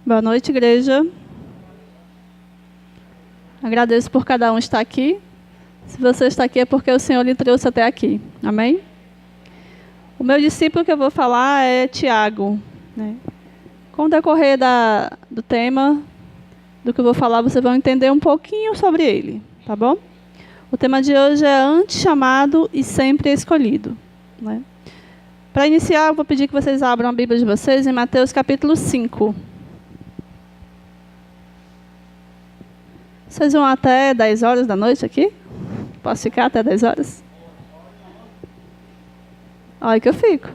Boa noite, igreja. Agradeço por cada um estar aqui. Se você está aqui é porque o Senhor lhe trouxe até aqui. Amém? O meu discípulo que eu vou falar é Tiago. Com o decorrer do tema, do que eu vou falar, vocês vão entender um pouquinho sobre ele. Tá bom? O tema de hoje é antes chamado e sempre escolhido. Para iniciar, eu vou pedir que vocês abram a Bíblia de vocês em Mateus capítulo 5. Vocês vão até 10 horas da noite aqui? Posso ficar até 10 horas? Olha que eu fico.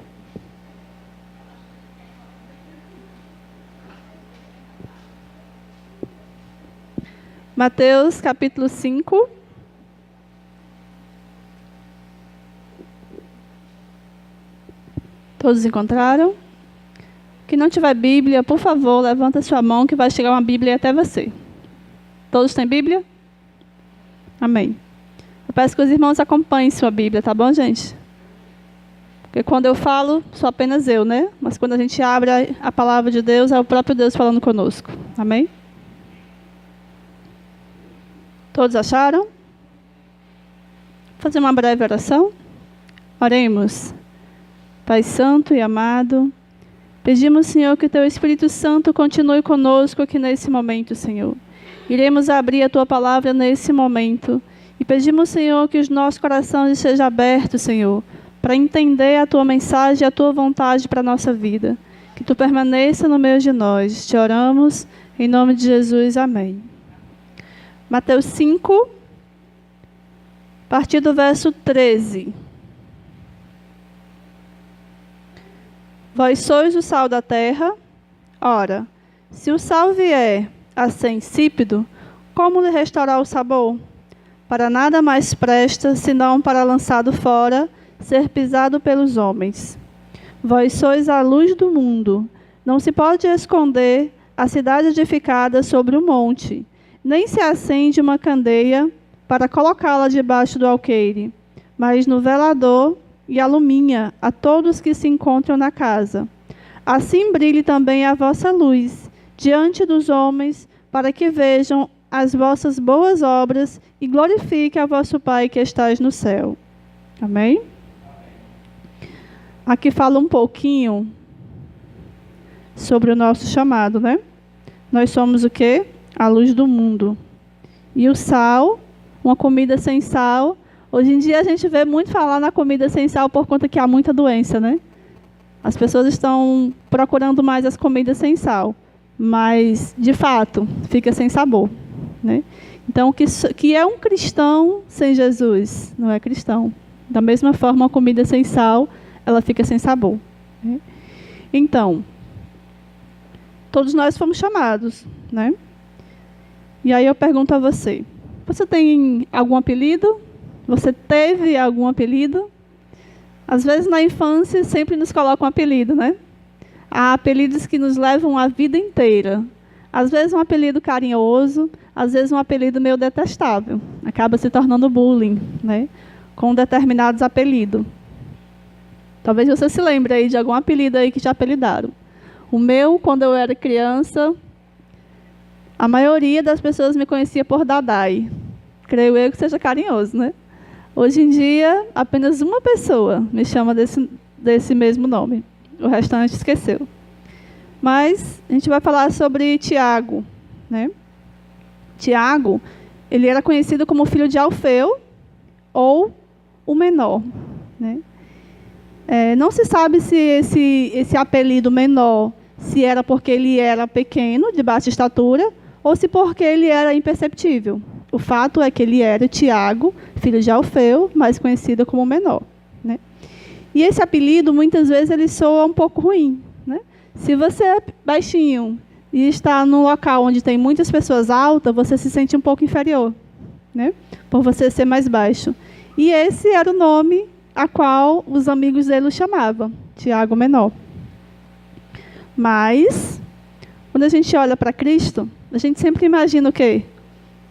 Mateus capítulo 5. Todos encontraram? Quem não tiver Bíblia, por favor, levanta sua mão que vai chegar uma Bíblia até você. Todos têm Bíblia? Amém. Eu peço que os irmãos acompanhem sua Bíblia, tá bom, gente? Porque quando eu falo, sou apenas eu, né? Mas quando a gente abre a palavra de Deus, é o próprio Deus falando conosco. Amém? Todos acharam? Vou fazer uma breve oração. Oremos. Pai Santo e amado, pedimos, Senhor, que Teu Espírito Santo continue conosco aqui nesse momento, Senhor. Iremos abrir a Tua palavra nesse momento. E pedimos, Senhor, que os nossos corações estejam abertos, Senhor, para entender a Tua mensagem e a Tua vontade para a nossa vida. Que Tu permaneça no meio de nós. Te oramos, em nome de Jesus. Amém. Mateus 5, a partir do verso 13. Vós sois o sal da terra. Ora, se o sal vier a ser insípido, como lhe restaurar o sabor? Para nada mais presta, senão para lançado fora, ser pisado pelos homens. Vós sois a luz do mundo. Não se pode esconder a cidade edificada sobre um monte, nem se acende uma candeia para colocá-la debaixo do alqueire, mas no velador e aluminha a todos que se encontram na casa. Assim brilhe também a vossa luz diante dos homens, para que vejam as vossas boas obras e glorifiquem a vosso Pai que estais no céu. Amém? Aqui fala um pouquinho sobre o nosso chamado, né? Nós somos o quê? A luz do mundo. E o sal, uma comida sem sal. Hoje em dia a gente vê muito falar na comida sem sal por conta que há muita doença, né? As pessoas estão procurando mais as comidas sem sal. Mas, de fato, fica sem sabor, né? Então, o que é um cristão sem Jesus? Não é cristão. Da mesma forma, a comida sem sal, ela fica sem sabor, né? Então, todos nós fomos chamados, né? E aí eu pergunto a você, você tem algum apelido? Você teve algum apelido? Às vezes, na infância, sempre nos colocam um apelido, né? Há apelidos que nos levam a vida inteira. Às vezes um apelido carinhoso, às vezes um apelido meio detestável. Acaba se tornando bullying, né? Com determinados apelidos. Talvez você se lembre aí de algum apelido aí que te apelidaram. O meu, quando eu era criança, a maioria das pessoas me conhecia por Dadai. Creio eu que seja carinhoso, né? Hoje em dia, apenas uma pessoa me chama desse mesmo nome. O restante esqueceu. Mas a gente vai falar sobre Tiago, né? Tiago, ele era conhecido como filho de Alfeu ou o menor, né? Não se sabe se esse apelido menor, se era porque ele era pequeno, de baixa estatura, ou se porque ele era imperceptível. O fato é que ele era Tiago, filho de Alfeu, mais conhecido como menor, né? E esse apelido, muitas vezes, ele soa um pouco ruim, né? Se você é baixinho e está num local onde tem muitas pessoas altas, você se sente um pouco inferior, né? Por você ser mais baixo. E esse era o nome a qual os amigos dele o chamavam, Tiago Menor. Mas, quando a gente olha para Cristo, a gente sempre imagina o quê?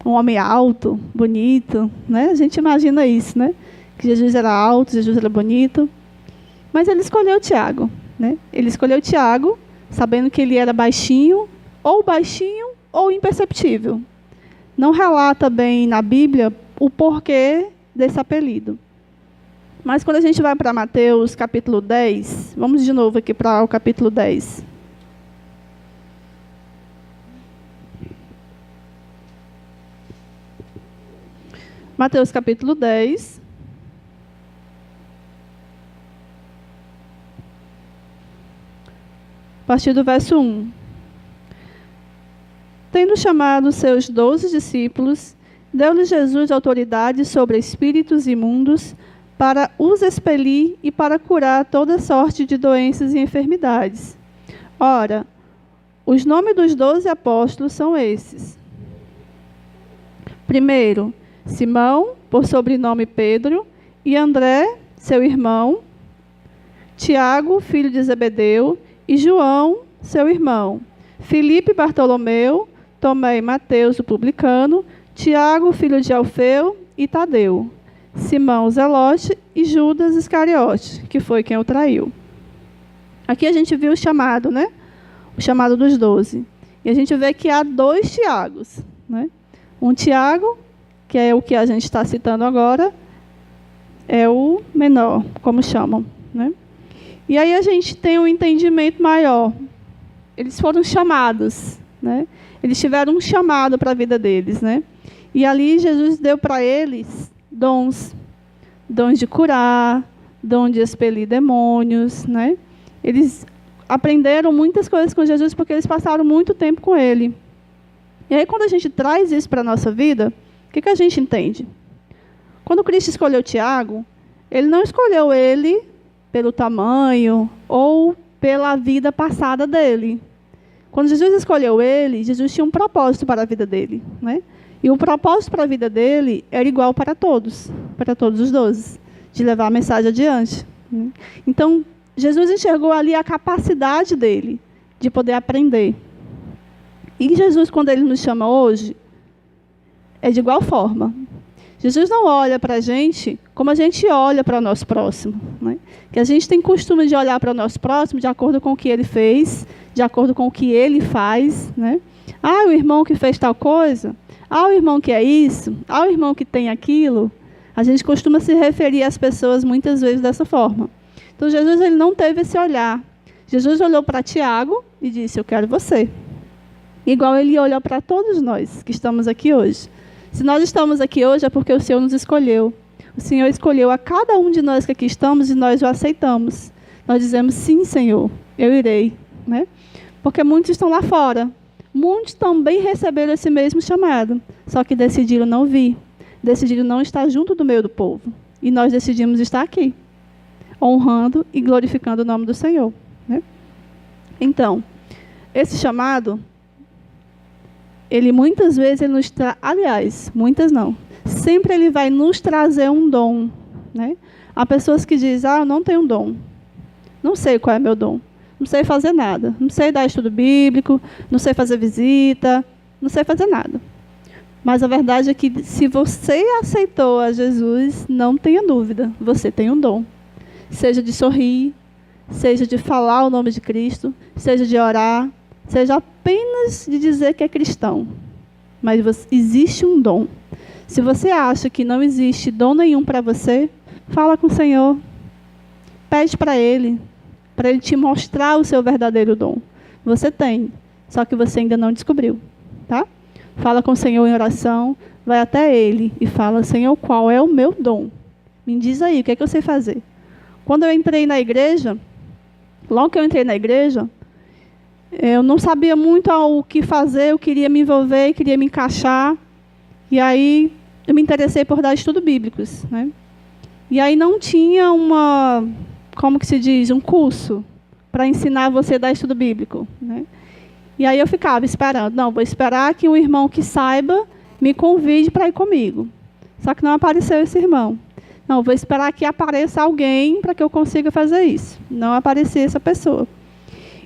Um homem alto, bonito, né? A gente imagina isso, né? Que Jesus era alto, Jesus era bonito. Mas ele escolheu Tiago, né? Ele escolheu Tiago, sabendo que ele era baixinho, ou baixinho ou imperceptível. Não relata bem na Bíblia o porquê desse apelido. Mas quando a gente vai para Mateus capítulo 10, vamos de novo aqui para o capítulo 10. Mateus capítulo 10. A partir do verso 1. Tendo chamado seus 12 discípulos, deu-lhes Jesus autoridade sobre espíritos imundos para os expelir e para curar toda sorte de doenças e enfermidades. Ora, os nomes dos 12 apóstolos são esses. Primeiro, Simão, por sobrenome Pedro, e André, seu irmão, Tiago, filho de Zebedeu, e João, seu irmão, Filipe e Bartolomeu, Tomé e Mateus, o publicano, Tiago, filho de Alfeu, e Tadeu, Simão Zelote e Judas Iscariote, que foi quem o traiu. Aqui a gente viu o chamado, né? O chamado dos 12. E a gente vê que há 2 Tiagos, né? Um Tiago, que é o que a gente está citando agora, é o menor, como chamam, né? E aí a gente tem um entendimento maior. Eles foram chamados, né? Eles tiveram um chamado para a vida deles, né? E ali Jesus deu para eles dons de curar, dom de expelir demônios, né? Eles aprenderam muitas coisas com Jesus porque eles passaram muito tempo com ele. E aí quando a gente traz isso para a nossa vida, o que a gente entende? Quando Cristo escolheu Tiago, ele não escolheu ele pelo tamanho ou pela vida passada dele. Quando Jesus escolheu ele, Jesus tinha um propósito para a vida dele, né? E o propósito para a vida dele era igual para todos os 12, de levar a mensagem adiante, né? Então, Jesus enxergou ali a capacidade dele de poder aprender. E Jesus, quando ele nos chama hoje, é de igual forma. Jesus não olha para a gente como a gente olha para o nosso próximo, né? Que a gente tem costume de olhar para o nosso próximo de acordo com o que ele fez, de acordo com o que ele faz, né? Ah, o irmão que fez tal coisa. Ah, o irmão que é isso. Ah, o irmão que tem aquilo. A gente costuma se referir às pessoas muitas vezes dessa forma. Então, Jesus ele não teve esse olhar. Jesus olhou para Tiago e disse, eu quero você. Igual ele olhou para todos nós que estamos aqui hoje. Se nós estamos aqui hoje é porque o Senhor nos escolheu. O Senhor escolheu a cada um de nós que aqui estamos e nós o aceitamos. Nós dizemos, sim, Senhor, eu irei, né? Porque muitos estão lá fora. Muitos também receberam esse mesmo chamado, só que decidiram não vir. Decidiram não estar junto do meio do povo. E nós decidimos estar aqui, honrando e glorificando o nome do Senhor, né? Então, esse chamado, ele muitas vezes ele nos traz, aliás, muitas não, sempre ele vai nos trazer um dom, né? Há pessoas que dizem, eu não tenho um dom, não sei qual é meu dom, não sei fazer nada, não sei dar estudo bíblico, não sei fazer visita, não sei fazer nada. Mas a verdade é que se você aceitou a Jesus, não tenha dúvida, você tem um dom. Seja de sorrir, seja de falar o nome de Cristo, seja de orar, seja apenas de dizer que é cristão. Mas existe um dom. Se você acha que não existe dom nenhum para você, fala com o Senhor. Pede para Ele te mostrar o seu verdadeiro dom. Você tem, só que você ainda não descobriu, tá? Fala com o Senhor em oração, vai até Ele e fala, Senhor, qual é o meu dom? Me diz aí, o que é que eu sei fazer? Quando eu entrei na igreja, logo que eu entrei na igreja, eu não sabia muito o que fazer, eu queria me envolver, queria me encaixar. E aí eu me interessei por dar estudos bíblicos, né? E aí não tinha como que se diz, um curso para ensinar você a dar estudo bíblico, né? E aí eu ficava esperando, não, vou esperar que um irmão que saiba me convide para ir comigo. Só que não apareceu esse irmão. Não, vou esperar que apareça alguém para que eu consiga fazer isso. Não aparecia essa pessoa.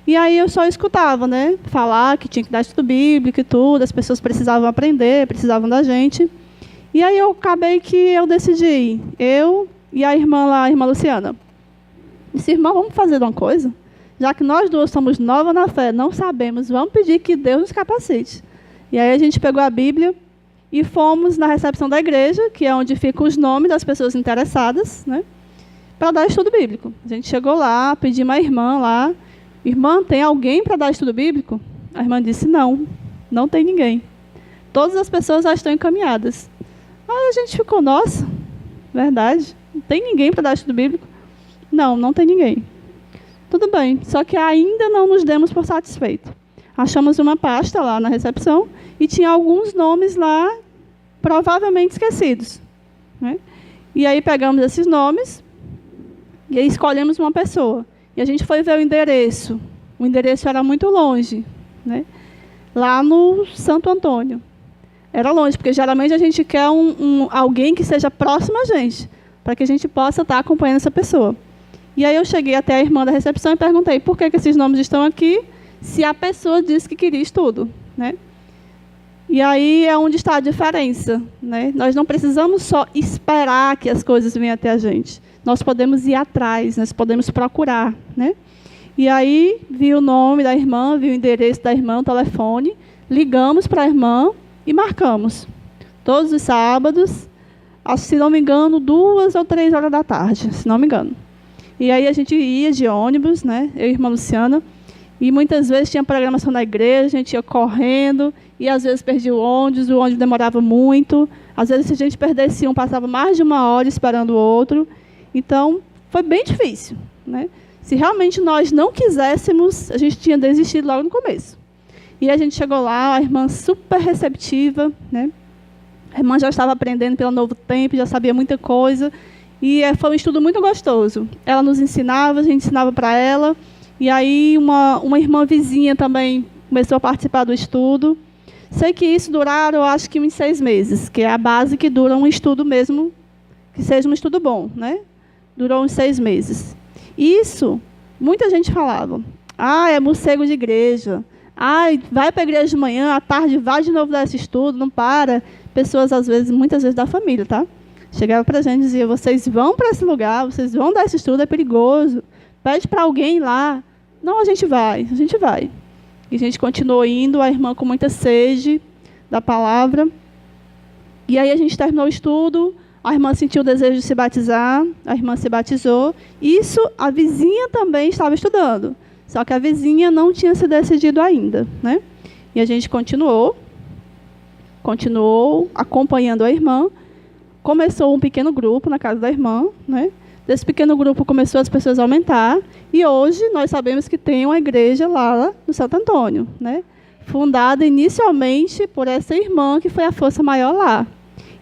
E aí eu só escutava, né? Falar que tinha que dar estudo bíblico e tudo, as pessoas precisavam aprender, precisavam da gente. E aí eu acabei que eu decidi, eu e a irmã lá, a irmã Luciana. Disse, irmã, vamos fazer uma coisa? já que nós duas somos novas na fé, não sabemos, vamos pedir que Deus nos capacite. E aí a gente pegou a Bíblia e fomos na recepção da igreja, que é onde ficam os nomes das pessoas interessadas, né, para dar estudo bíblico. A gente chegou lá, pedimos uma irmã lá, irmã, tem alguém para dar estudo bíblico? A irmã disse, não, não tem ninguém. Todas as pessoas já estão encaminhadas. Aí a gente ficou, nossa, verdade, não tem ninguém para dar estudo bíblico? Não, não tem ninguém. Tudo bem, só que ainda não nos demos por satisfeitos. Achamos uma pasta lá na recepção e tinha alguns nomes lá, provavelmente esquecidos, né? E aí pegamos esses nomes e aí escolhemos uma pessoa. E a gente foi ver o endereço. O endereço era muito longe, né? Lá no Santo Antônio. Era longe, porque geralmente a gente quer alguém que seja próximo a gente, para que a gente possa estar acompanhando essa pessoa. E aí eu cheguei até a irmã da recepção e perguntei por que esses nomes estão aqui, se a pessoa disse que queria estudo, né? E aí é onde está a diferença, né? Nós não precisamos só esperar que as coisas venham até a gente. Nós podemos ir atrás, nós podemos procurar, né? E aí vi o nome da irmã, vi o endereço da irmã, o telefone, ligamos para a irmã e marcamos. Todos os sábados, se não me engano, 2 ou 3 horas da tarde, se não me engano. E aí a gente ia de ônibus, né? Eu e a irmã Luciana, e muitas vezes tinha programação na igreja, a gente ia correndo, e às vezes perdia o ônibus demorava muito. Às vezes, se a gente perdesse um, passava mais de 1 hora esperando o outro. Então, foi bem difícil, né? Se realmente nós não quiséssemos, a gente tinha desistido logo no começo. E a gente chegou lá, a irmã super receptiva, né? A irmã já estava aprendendo pelo Novo Tempo, já sabia muita coisa. E foi um estudo muito gostoso. Ela nos ensinava, a gente ensinava para ela. E aí uma irmã vizinha também começou a participar do estudo. Sei que isso duraram, eu acho que uns 6 meses, que é a base que dura um estudo mesmo, que seja um estudo bom, né? Durou uns 6 meses. Isso, muita gente falava, é morcego de igreja. Vai para a igreja de manhã, à tarde vai de novo dar esse estudo, não para. Pessoas, às vezes, muitas vezes da família, tá? Chegava para a gente e dizia, vocês vão para esse lugar, vocês vão dar esse estudo, é perigoso. Pede para alguém lá. Não, a gente vai. E a gente continuou indo, a irmã com muita sede da palavra. E aí a gente terminou o estudo, a irmã sentiu o desejo de se batizar, a irmã se batizou. Isso, a vizinha também estava estudando. Só que a vizinha não tinha se decidido ainda, né? E a gente continuou acompanhando a irmã. Começou um pequeno grupo na casa da irmã, né? Desse pequeno grupo começou as pessoas a aumentar. E hoje nós sabemos que tem uma igreja lá no Santo Antônio, né? Fundada inicialmente por essa irmã que foi a força maior lá.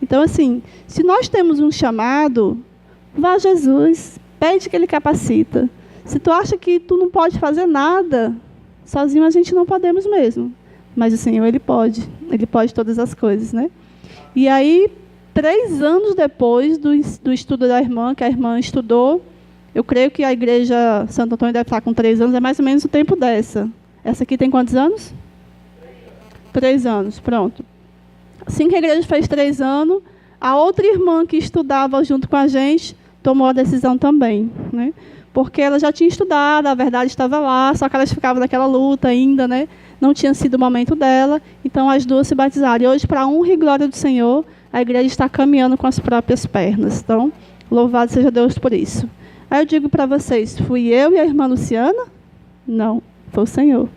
Então, assim, se nós temos um chamado, vá a Jesus, pede que Ele capacita. Se tu acha que tu não pode fazer nada, sozinho a gente não podemos mesmo. Mas o Senhor, Ele pode todas as coisas, né? E aí, 3 anos depois do estudo da irmã, que a irmã estudou, eu creio que a igreja Santo Antônio deve estar com 3 anos, é mais ou menos o tempo dessa. Essa aqui tem quantos anos? 3 anos, pronto. Assim que a igreja fez 3 anos, a outra irmã que estudava junto com a gente tomou a decisão também, né? Porque ela já tinha estudado, a verdade estava lá, só que elas ficavam naquela luta ainda, né? Não tinha sido o momento dela, então as duas se batizaram. E hoje, para a honra e glória do Senhor, a igreja está caminhando com as próprias pernas. Então, louvado seja Deus por isso. Aí eu digo para vocês, fui eu e a irmã Luciana? Não, foi o Senhor.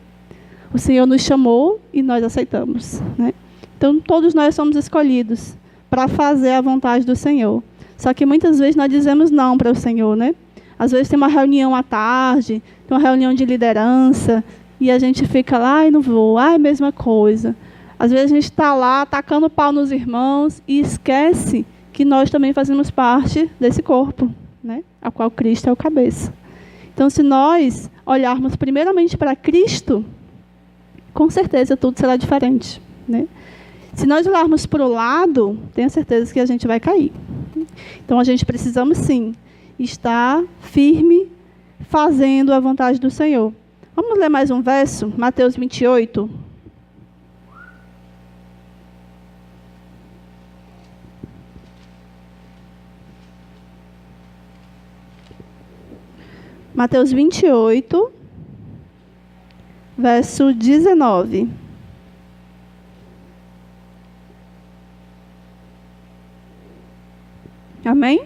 O Senhor nos chamou e nós aceitamos, né? Então, todos nós somos escolhidos para fazer a vontade do Senhor. Só que muitas vezes nós dizemos não para o Senhor, né? Às vezes tem uma reunião à tarde, tem uma reunião de liderança, e a gente fica lá, não vou, mesma coisa. Às vezes a gente está lá, tacando pau nos irmãos, e esquece que nós também fazemos parte desse corpo, né? A qual Cristo é o cabeça. Então, se nós olharmos primeiramente para Cristo, com certeza tudo será diferente, né? Se nós olharmos para o lado, tenho certeza que a gente vai cair. Então, a gente precisamos, sim, estar firme, fazendo a vontade do Senhor. Vamos ler mais um verso? Mateus 28. Mateus 28, verso 19. Amém?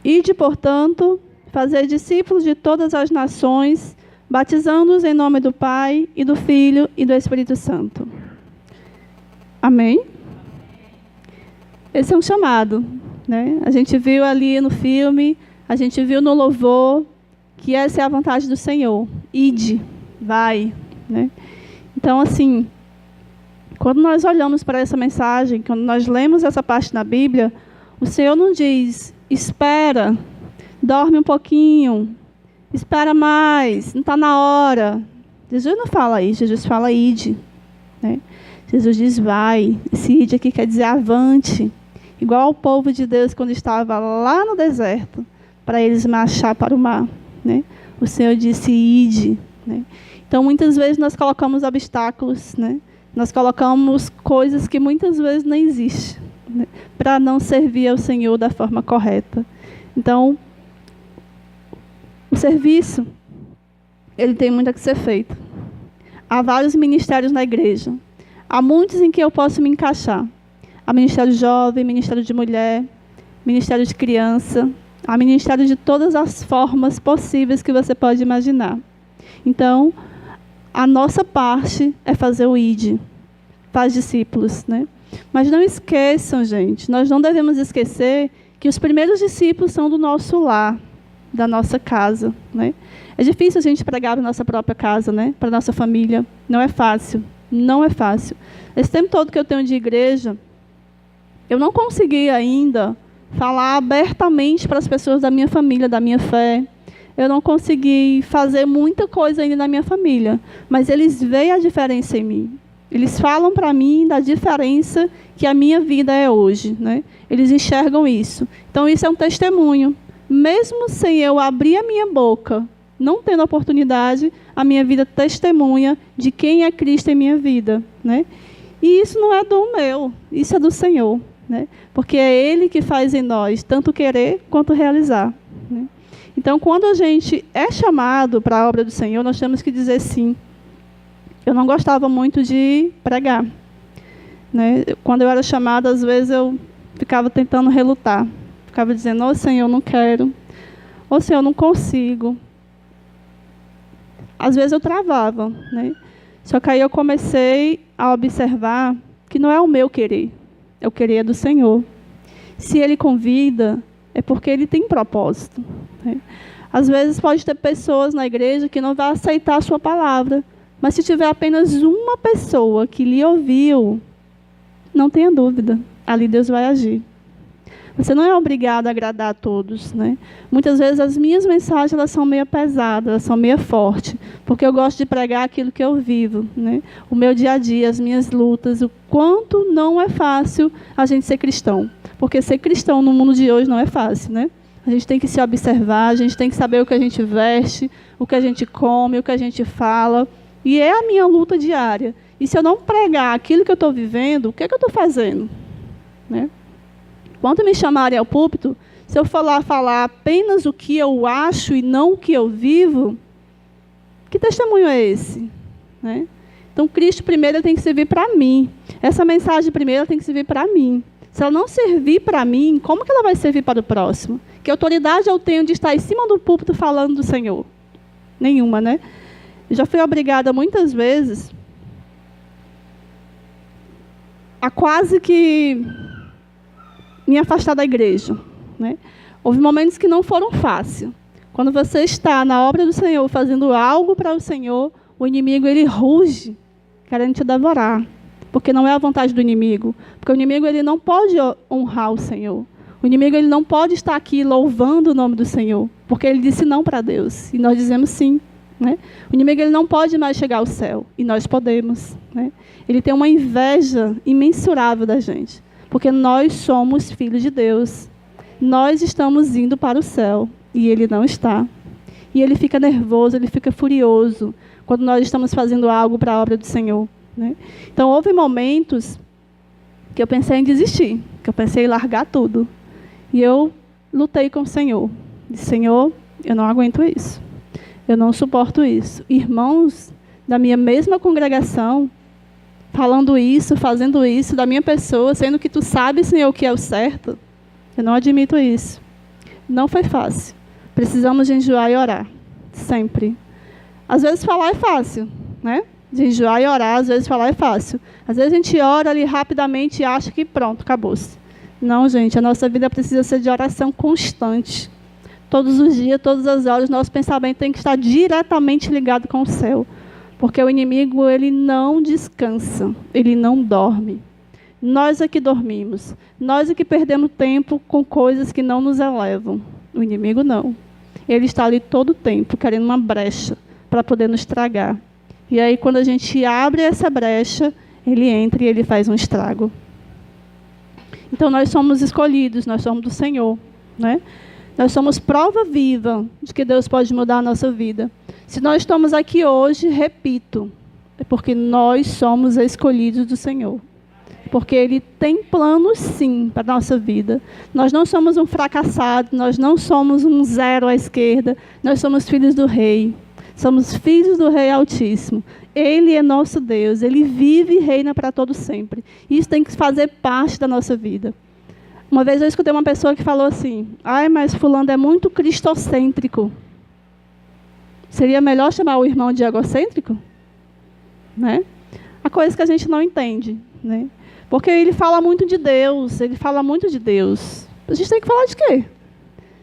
Ide, portanto, fazer discípulos de todas as nações, batizando-os em nome do Pai, e do Filho, e do Espírito Santo. Amém? Esse é um chamado, né? A gente viu ali no filme, a gente viu no louvor, que essa é a vontade do Senhor. Ide, vai, né? Então, assim, quando nós olhamos para essa mensagem, quando nós lemos essa parte na Bíblia, o Senhor não diz, espera, dorme um pouquinho, espera mais, não está na hora. Jesus não fala isso, Jesus fala ide, né? Jesus diz vai. Esse ide aqui quer dizer avante. Igual o povo de Deus quando estava lá no deserto, para eles marchar para o mar, né? O Senhor disse ide, né? Então, muitas vezes nós colocamos obstáculos, né? Nós colocamos coisas que muitas vezes não existem, né? Para não servir ao Senhor da forma correta. Então, o serviço, ele tem muito a que ser feito. Há vários ministérios na igreja. Há muitos em que eu posso me encaixar. Há ministério jovem, ministério de mulher, ministério de criança. Há ministério de todas as formas possíveis que você pode imaginar. Então, a nossa parte é fazer o ID. Faz discípulos, né? Mas não esqueçam, gente, nós não devemos esquecer que os primeiros discípulos são do nosso lar, da nossa casa, né? É difícil a gente pregar para a nossa própria casa, né? Para a nossa família. Não é fácil. Não é fácil. Esse tempo todo que eu tenho de igreja, eu não consegui ainda falar abertamente para as pessoas da minha família, da minha fé. Eu não consegui fazer muita coisa ainda na minha família. Mas eles veem a diferença em mim. Eles falam para mim da diferença que a minha vida é hoje, né? Eles enxergam isso. Então, isso é um testemunho. Mesmo sem eu abrir a minha boca, não tendo oportunidade, a minha vida testemunha de quem é Cristo em minha vida, né? E isso não é dom meu, isso é do Senhor, né? Porque é Ele que faz em nós tanto querer quanto realizar, né? Então, quando a gente é chamado para a obra do Senhor, nós temos que dizer sim. Eu não gostava muito de pregar, né? Quando eu era chamada, às vezes eu ficava tentando relutar. Ficava dizendo, ô Senhor, não quero. Ô Senhor, não consigo. Às vezes eu travava, né? Só que aí eu comecei a observar que não é o meu querer. É o querer do Senhor. Se Ele convida, é porque Ele tem propósito, né? Às vezes pode ter pessoas na igreja que não vão aceitar a sua palavra. Mas se tiver apenas uma pessoa que lhe ouviu, não tenha dúvida. Ali Deus vai agir. Você não é obrigado a agradar a todos, né? Muitas vezes as minhas mensagens elas são meio pesadas, elas são meio fortes, porque eu gosto de pregar aquilo que eu vivo, né? O meu dia a dia, as minhas lutas, o quanto não é fácil a gente ser cristão. Porque ser cristão no mundo de hoje não é fácil, né? A gente tem que se observar, a gente tem que saber o que a gente veste, o que a gente come, o que a gente fala. E é a minha luta diária. E se eu não pregar aquilo que eu estou vivendo, o que é que eu estou fazendo? Né? Quando me chamarem ao púlpito, se eu falar apenas o que eu acho e não o que eu vivo, que testemunho é esse? Né? Então, Cristo primeiro tem que servir para mim. Essa mensagem primeiro tem que servir para mim. Se ela não servir para mim, como que ela vai servir para o próximo? Que autoridade eu tenho de estar em cima do púlpito falando do Senhor? Nenhuma, né? Eu já fui obrigada muitas vezes a quase que me afastar da igreja, né? Houve momentos que não foram fáceis. Quando você está na obra do Senhor, fazendo algo para o Senhor, o inimigo ele ruge, querendo te devorar. Porque não é a vontade do inimigo. Porque o inimigo ele não pode honrar o Senhor. O inimigo ele não pode estar aqui louvando o nome do Senhor. Porque ele disse não para Deus. E nós dizemos sim. Né? O inimigo ele não pode mais chegar ao céu. E nós podemos. Né? Ele tem uma inveja imensurável da gente. Porque nós somos filhos de Deus. Nós estamos indo para o céu. E ele não está. E ele fica nervoso, ele fica furioso. Quando nós estamos fazendo algo para a obra do Senhor. Né? Então, houve momentos que eu pensei em desistir. Que eu pensei em largar tudo. E eu lutei com o Senhor. Disse, Senhor, eu não aguento isso. Eu não suporto isso. Irmãos da minha mesma congregação, falando isso, fazendo isso da minha pessoa, sendo que tu sabes, Senhor, o que é o certo. Eu não admito isso. Não foi fácil. Precisamos jejuar e orar. Sempre. Às vezes falar é fácil, né? Jejuar e orar, às vezes falar é fácil. Às vezes a gente ora ali rapidamente e acha que pronto, acabou-se. Não, gente, a nossa vida precisa ser de oração constante. Todos os dias, todas as horas, nosso pensamento tem que estar diretamente ligado com o céu. Porque o inimigo, ele não descansa, ele não dorme. Nós é que dormimos. Nós é que perdemos tempo com coisas que não nos elevam. O inimigo não. Ele está ali todo o tempo, querendo uma brecha para poder nos tragar. E aí, quando a gente abre essa brecha, ele entra e ele faz um estrago. Então, nós somos escolhidos, nós somos do Senhor, né? Nós somos prova viva de que Deus pode mudar a nossa vida. Se nós estamos aqui hoje, repito, é porque nós somos escolhidos do Senhor. Porque Ele tem planos, sim, para a nossa vida. Nós não somos um fracassado, nós não somos um zero à esquerda, nós somos filhos do Rei. Somos filhos do Rei Altíssimo. Ele é nosso Deus, Ele vive e reina para todo sempre. Isso tem que fazer parte da nossa vida. Uma vez eu escutei uma pessoa que falou assim: ai, mas fulano é muito cristocêntrico. Seria melhor chamar o irmão de egocêntrico? Né? Há coisas que a gente não entende, né? Porque ele fala muito de Deus, ele fala muito de Deus. A gente tem que falar de quê?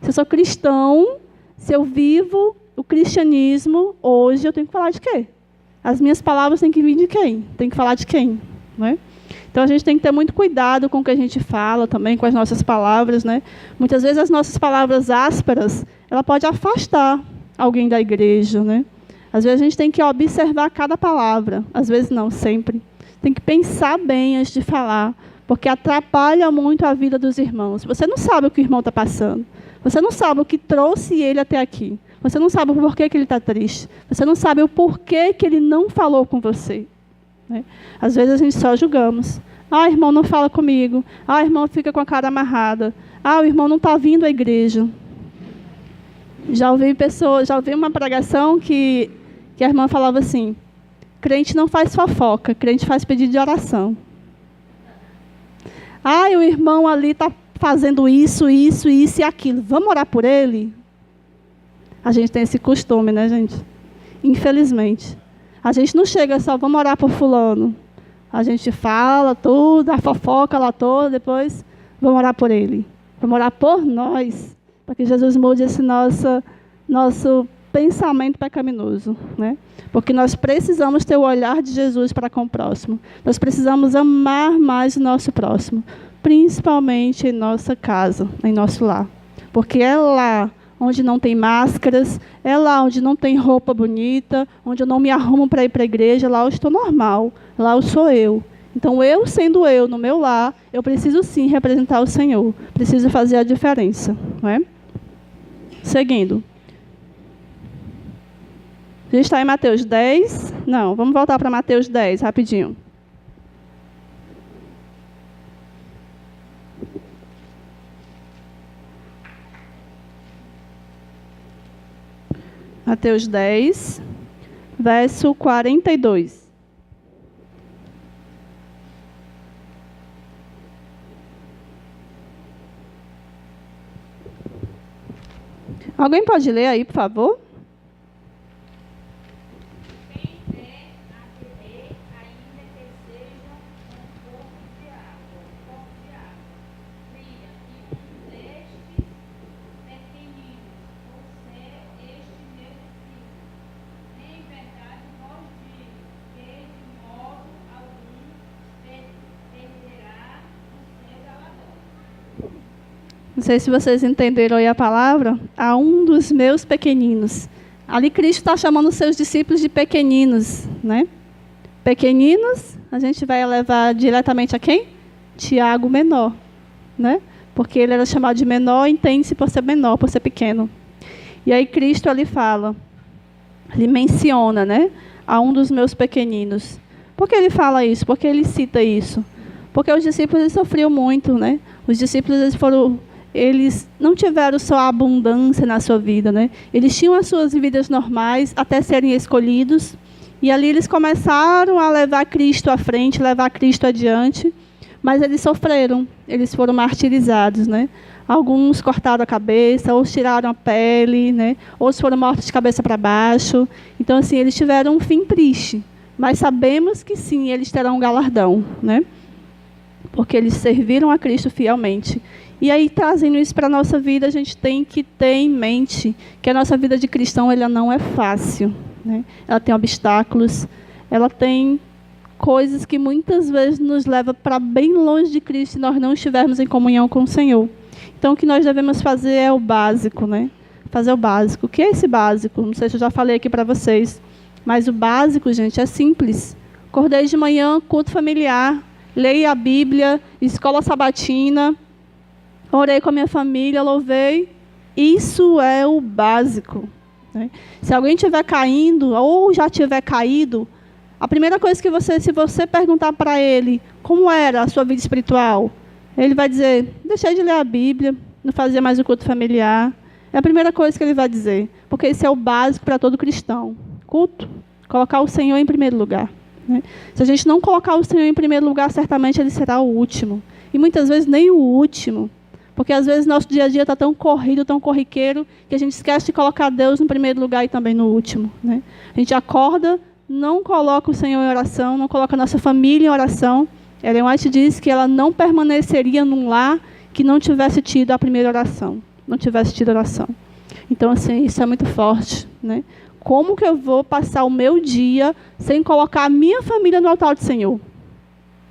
Se eu sou cristão, se eu vivo o cristianismo, hoje eu tenho que falar de quê? As minhas palavras têm que vir de quem? Tem que falar de quem? Né? Então, a gente tem que ter muito cuidado com o que a gente fala também, com as nossas palavras, né? Muitas vezes, as nossas palavras ásperas, ela pode afastar alguém da igreja, né? Às vezes, a gente tem que observar cada palavra. Às vezes, não, sempre. Tem que pensar bem antes de falar, porque atrapalha muito a vida dos irmãos. Você não sabe o que o irmão está passando. Você não sabe o que trouxe ele até aqui. Você não sabe o porquê que ele está triste. Você não sabe o porquê que ele não falou com você. Né? Às vezes a gente só julgamos. Ah, o irmão não fala comigo. Ah, o irmão fica com a cara amarrada. Ah, o irmão não está vindo à igreja. Já ouvi uma pregação que a irmã falava assim: crente não faz fofoca, crente faz pedido de oração. Ah, o irmão ali está fazendo isso e aquilo. Vamos orar por ele? A gente tem esse costume, né, gente? Infelizmente. A gente não chega só, vamos orar por fulano. A gente fala tudo, a fofoca lá toda, depois vamos orar por ele. Vamos orar por nós, para que Jesus mude esse nosso pensamento pecaminoso, né? Porque nós precisamos ter o olhar de Jesus para com o próximo. Nós precisamos amar mais o nosso próximo, principalmente em nossa casa, em nosso lar. Porque é lá onde não tem máscaras, é lá onde não tem roupa bonita, onde eu não me arrumo para ir para a igreja, lá eu estou normal, lá eu sou eu. Então, eu sendo eu no meu lar, eu preciso sim representar o Senhor, preciso fazer a diferença. Não é? Seguindo. A gente está em Mateus 10? Não, vamos voltar para Mateus 10, rapidinho. Mateus 10, verso 42. Alguém pode ler aí, por favor? Não sei se vocês entenderam aí a palavra. A um dos meus pequeninos. Ali Cristo está chamando os seus discípulos de pequeninos, né? Pequeninos, a gente vai levar diretamente a quem? Tiago menor, né? Porque ele era chamado de menor, entende-se por ser menor, por ser pequeno. E aí Cristo ali fala, ele menciona, né? A um dos meus pequeninos. Por que ele fala isso? Por que ele cita isso? Porque os discípulos eles sofriam muito, né? Os discípulos eles foram eles não tiveram só a abundância na sua vida, né? Eles tinham as suas vidas normais até serem escolhidos. E ali eles começaram a levar Cristo à frente, levar Cristo adiante. Mas eles sofreram, eles foram martirizados, né? Alguns cortaram a cabeça, outros tiraram a pele, né? Outros foram mortos de cabeça para baixo. Então, assim, eles tiveram um fim triste. Mas sabemos que sim, eles terão um galardão, né? Porque eles serviram a Cristo fielmente. E aí, trazendo isso para a nossa vida, a gente tem que ter em mente que a nossa vida de cristão ela não é fácil, né? Ela tem obstáculos, ela tem coisas que muitas vezes nos levam para bem longe de Cristo se nós não estivermos em comunhão com o Senhor. Então, o que nós devemos fazer é o básico, né? Fazer o básico. O que é esse básico? Não sei se eu já falei aqui para vocês, mas o básico, gente, é simples. Acordei de manhã, culto familiar, leia a Bíblia, escola sabatina, orei com a minha família, louvei. Isso é o básico, né? Se alguém estiver caindo, ou já tiver caído, a primeira coisa que se você perguntar para ele como era a sua vida espiritual, ele vai dizer, deixei de ler a Bíblia, não fazia mais o culto familiar. É a primeira coisa que ele vai dizer, porque esse é o básico para todo cristão. Culto, colocar o Senhor em primeiro lugar, né? Se a gente não colocar o Senhor em primeiro lugar, certamente ele será o último. E muitas vezes nem o último. Porque às vezes nosso dia a dia está tão corrido, tão corriqueiro, que a gente esquece de colocar Deus no primeiro lugar e também no último, né? A gente acorda, não coloca o Senhor em oração, não coloca a nossa família em oração. Ellen White diz que ela não permaneceria num lar que não tivesse tido a primeira oração, não tivesse tido oração. Então, assim, isso é muito forte, né? Como que eu vou passar o meu dia sem colocar a minha família no altar do Senhor?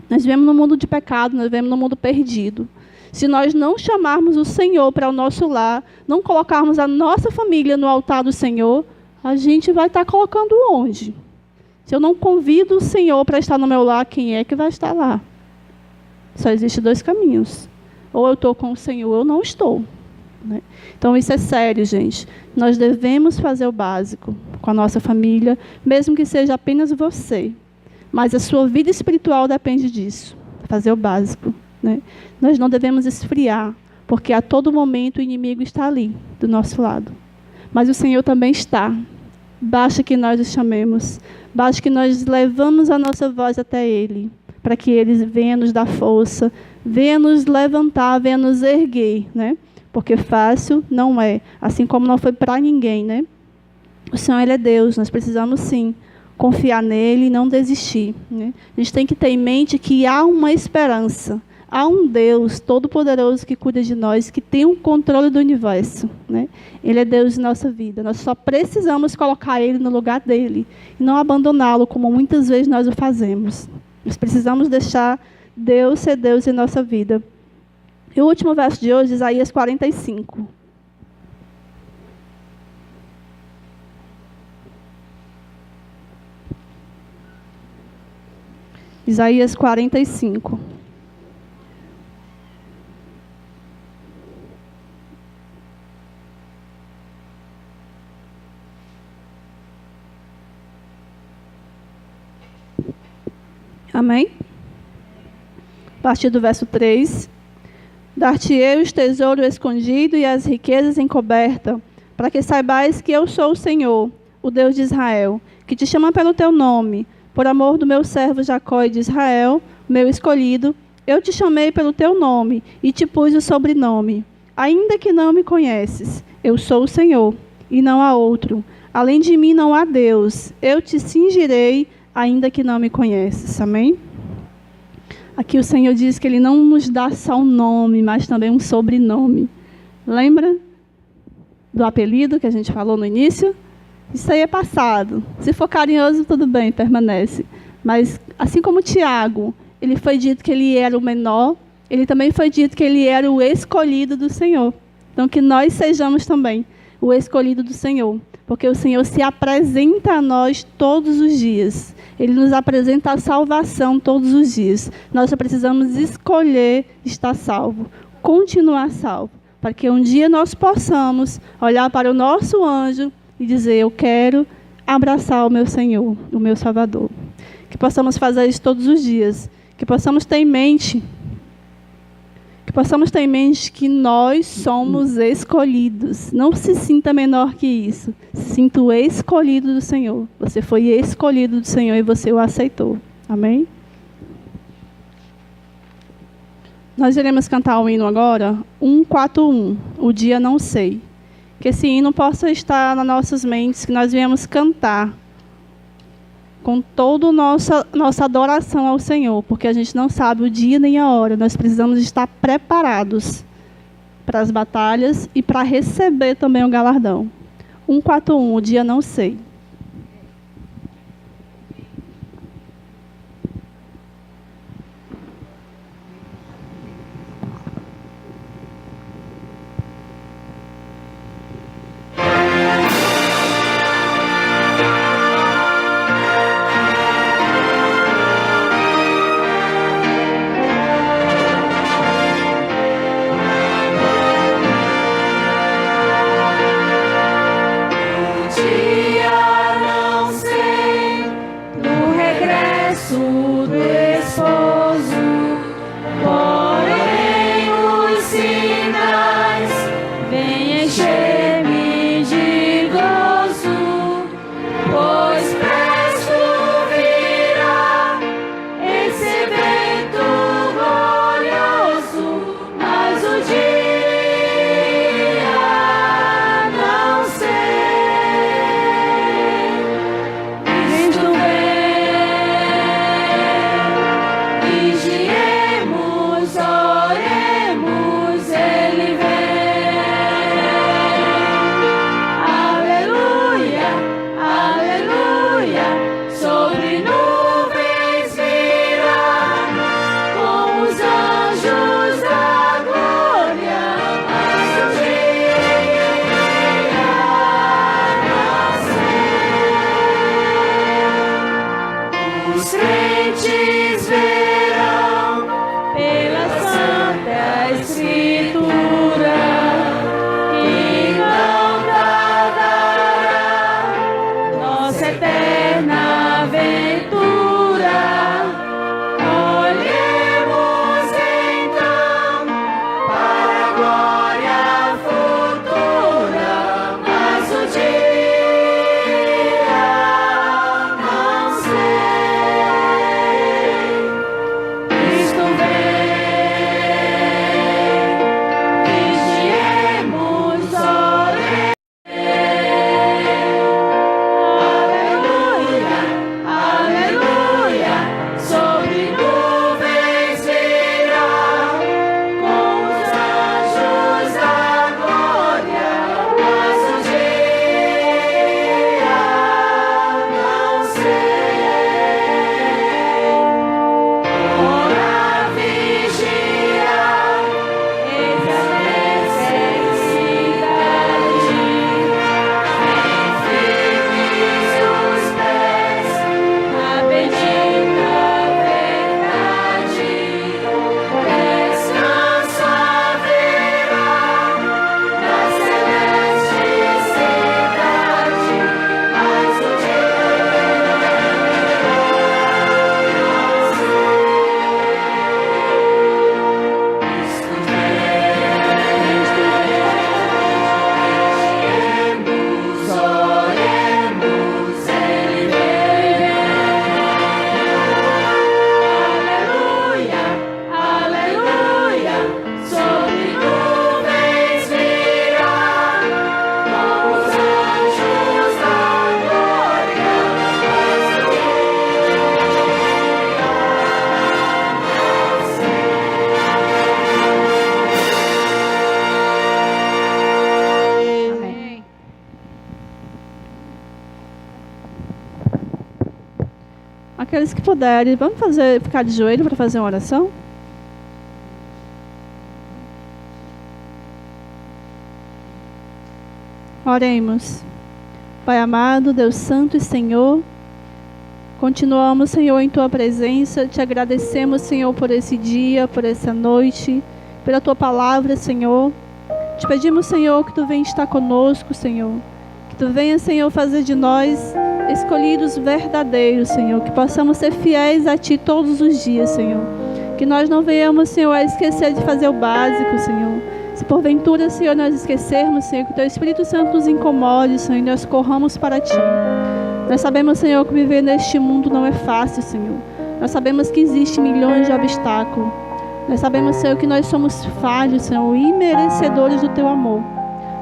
Nós vivemos num mundo de pecado, nós vivemos num mundo perdido. Se nós não chamarmos o Senhor para o nosso lar, não colocarmos a nossa família no altar do Senhor, a gente vai estar colocando onde? Se eu não convido o Senhor para estar no meu lar, quem é que vai estar lá? Só existem dois caminhos. Ou eu estou com o Senhor, ou eu não estou, né? Então, isso é sério, gente. Nós devemos fazer o básico com a nossa família, mesmo que seja apenas você. Mas a sua vida espiritual depende disso. Fazer o básico, né? Nós não devemos esfriar, porque a todo momento o inimigo está ali, do nosso lado. Mas o Senhor também está. Basta que nós o chamemos. Basta que nós levamos a nossa voz até Ele, para que Ele venha nos dar força, venha nos levantar, venha nos erguer, né? Porque fácil não é, assim como não foi para ninguém, né? O Senhor, Ele é Deus, nós precisamos sim confiar nele e não desistir, né? A gente tem que ter em mente que há uma esperança, há um Deus todo-poderoso que cuida de nós, que tem o controle do universo, né? Ele é Deus em nossa vida. Nós só precisamos colocar Ele no lugar dele e não abandoná-lo, como muitas vezes nós o fazemos. Nós precisamos deixar Deus ser Deus em nossa vida. E o último verso de hoje, Isaías 45. Isaías 45. Amém? A partir do verso 3. Dar-te-ei os tesouros escondidos e as riquezas encobertas, para que saibais que eu sou o Senhor, o Deus de Israel, que te chama pelo teu nome, por amor do meu servo Jacó e de Israel, meu escolhido. Eu te chamei pelo teu nome e te pus o sobrenome. Ainda que não me conheces, eu sou o Senhor, e não há outro. Além de mim não há Deus. Eu te cingirei, ainda que não me conheces. Amém? Aqui o Senhor diz que Ele não nos dá só um nome, mas também um sobrenome. Lembra do apelido que a gente falou no início? Isso aí é passado. Se for carinhoso, tudo bem, permanece. Mas, assim como Tiago, ele foi dito que ele era o menor, ele também foi dito que ele era o escolhido do Senhor. Então, que nós sejamos também o escolhido do Senhor. Porque o Senhor se apresenta a nós todos os dias. Ele nos apresenta a salvação todos os dias. Nós só precisamos escolher estar salvo, continuar salvo, para que um dia nós possamos olhar para o nosso anjo e dizer, eu quero abraçar o meu Senhor, o meu Salvador. Que possamos fazer isso todos os dias. Que possamos ter em mente Que possamos ter em mente que nós somos escolhidos. Não se sinta menor que isso. Se sinta o escolhido do Senhor. Você foi escolhido do Senhor e você o aceitou. Amém? Nós iremos cantar o hino agora, 141, O Dia Não Sei. Que esse hino possa estar nas nossas mentes, que nós viemos cantar com toda a nossa adoração ao Senhor, porque a gente não sabe o dia nem a hora. Nós precisamos estar preparados para as batalhas e para receber também o galardão. 141, O Dia Não Sei. Aqueles que puderem, vamos ficar de joelho para fazer uma oração? Oremos. Pai amado, Deus Santo e Senhor, continuamos, Senhor, em Tua presença, te agradecemos, Senhor, por esse dia, por essa noite, pela Tua palavra, Senhor. Te pedimos, Senhor, que Tu venha estar conosco, Senhor, que Tu venha, Senhor, fazer de nós escolhidos verdadeiros, Senhor, que possamos ser fiéis a Ti todos os dias, Senhor, Que nós não venhamos, Senhor, a esquecer de fazer o básico, Senhor. Se porventura, Senhor, nós esquecermos, Senhor, que o Teu Espírito Santo nos incomode, Senhor, e nós corramos para Ti. Nós sabemos, Senhor, que viver neste mundo não é fácil, Senhor. Nós sabemos que existem milhões de obstáculos. Nós sabemos, Senhor, que nós somos falhos, Senhor, e merecedores do Teu amor.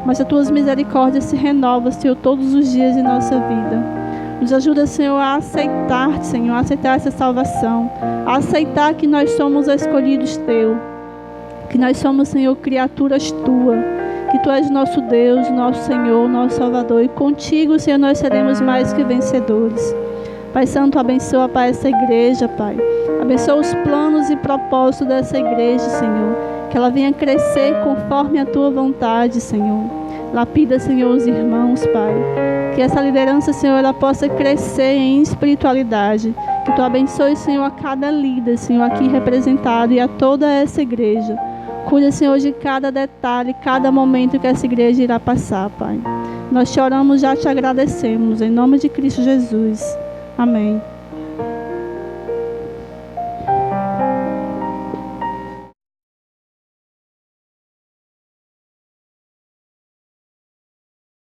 Mas as Tuas misericórdias se renovam, Senhor, todos os dias em nossa vida. Nos ajuda, Senhor, a aceitar, Senhor, a aceitar essa salvação. A aceitar que nós somos escolhidos Teu. Que nós somos, Senhor, criaturas Tuas. Que Tu és nosso Deus, nosso Senhor, nosso Salvador. E contigo, Senhor, nós seremos mais que vencedores. Pai Santo, abençoa, Pai, essa igreja, Pai. Abençoa os planos e propósitos dessa igreja, Senhor. Que ela venha crescer conforme a Tua vontade, Senhor. Lapida, Senhor, os irmãos, Pai. Que essa liderança, Senhor, ela possa crescer em espiritualidade. Que Tu abençoe, Senhor, a cada líder, Senhor, aqui representado e a toda essa igreja. Cuida, Senhor, de cada detalhe, cada momento que essa igreja irá passar, Pai. Nós te oramos, já te agradecemos. Em nome de Cristo Jesus. Amém.